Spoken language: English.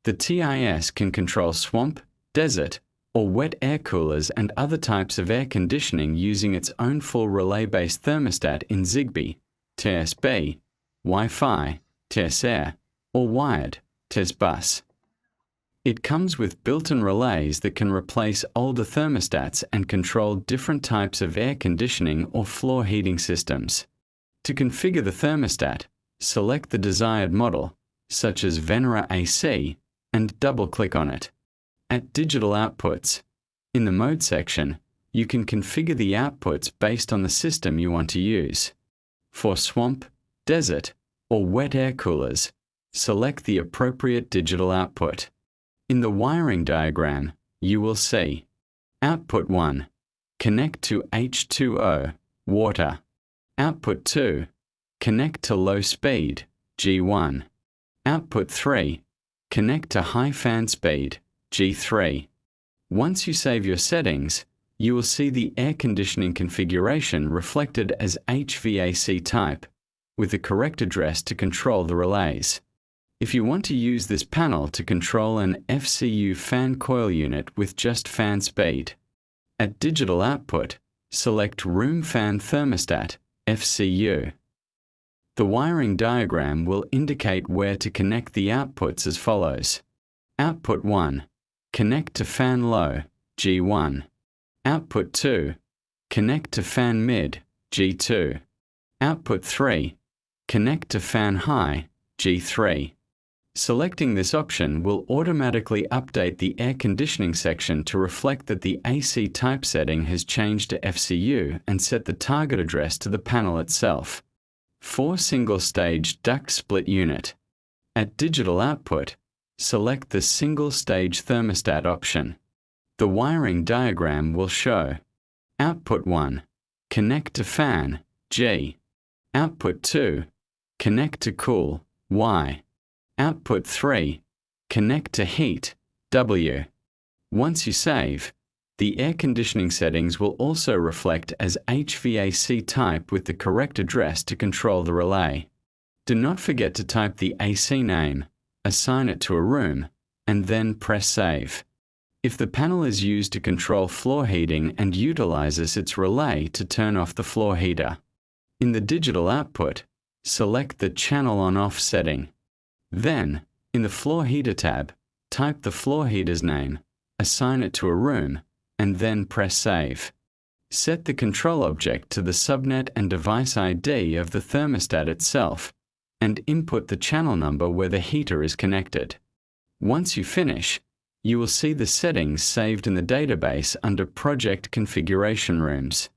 The TIS can control swamp, desert, or wet air coolers and other types of air conditioning using its own full relay-based thermostat in Zigbee, TSB, Wi-Fi, TSAir, or wired, TSBus. It comes with built-in relays that can replace older thermostats and control different types of air conditioning or floor heating systems. To configure the thermostat, select the desired model, such as Venera AC, and double-click on it. At Digital Outputs, in the Mode section, you can configure the outputs based on the system you want to use. For swamp, desert, or wet air coolers, select the appropriate digital output. In the wiring diagram, you will see Output 1. Connect to H2O, water. Output 2. Connect to low speed, G1. Output 3. Connect to high fan speed, G3. Once you save your settings, you will see the air conditioning configuration reflected as HVAC type, with the correct address to control the relays. If you want to use this panel to control an FCU fan coil unit with just fan speed, at Digital Output, select Room Fan Thermostat, FCU. The wiring diagram will indicate where to connect the outputs as follows. Output 1. Connect to fan low, G1. Output 2. Connect to fan mid, G2. Output 3. Connect to fan high, G3. Selecting this option will automatically update the air conditioning section to reflect that the AC type setting has changed to FCU and set the target address to the panel itself. For single-stage duct split unit, at Digital Output, select the single-stage thermostat option. The wiring diagram will show Output 1. Connect to fan, G. Output 2. Connect to cool, Y. Output 3. Connect to heat, W. Once you save, the air conditioning settings will also reflect as HVAC type with the correct address to control the relay. Do not forget to type the AC name, assign it to a room, and then press Save. If the panel is used to control floor heating and utilizes its relay to turn off the floor heater. In the digital output, select the Channel On-Off setting. Then, in the Floor Heater tab, type the floor heater's name, assign it to a room, and then press Save. Set the control object to the subnet and device ID of the thermostat itself, and input the channel number where the heater is connected. Once you finish, you will see the settings saved in the database under Project Configuration Rooms.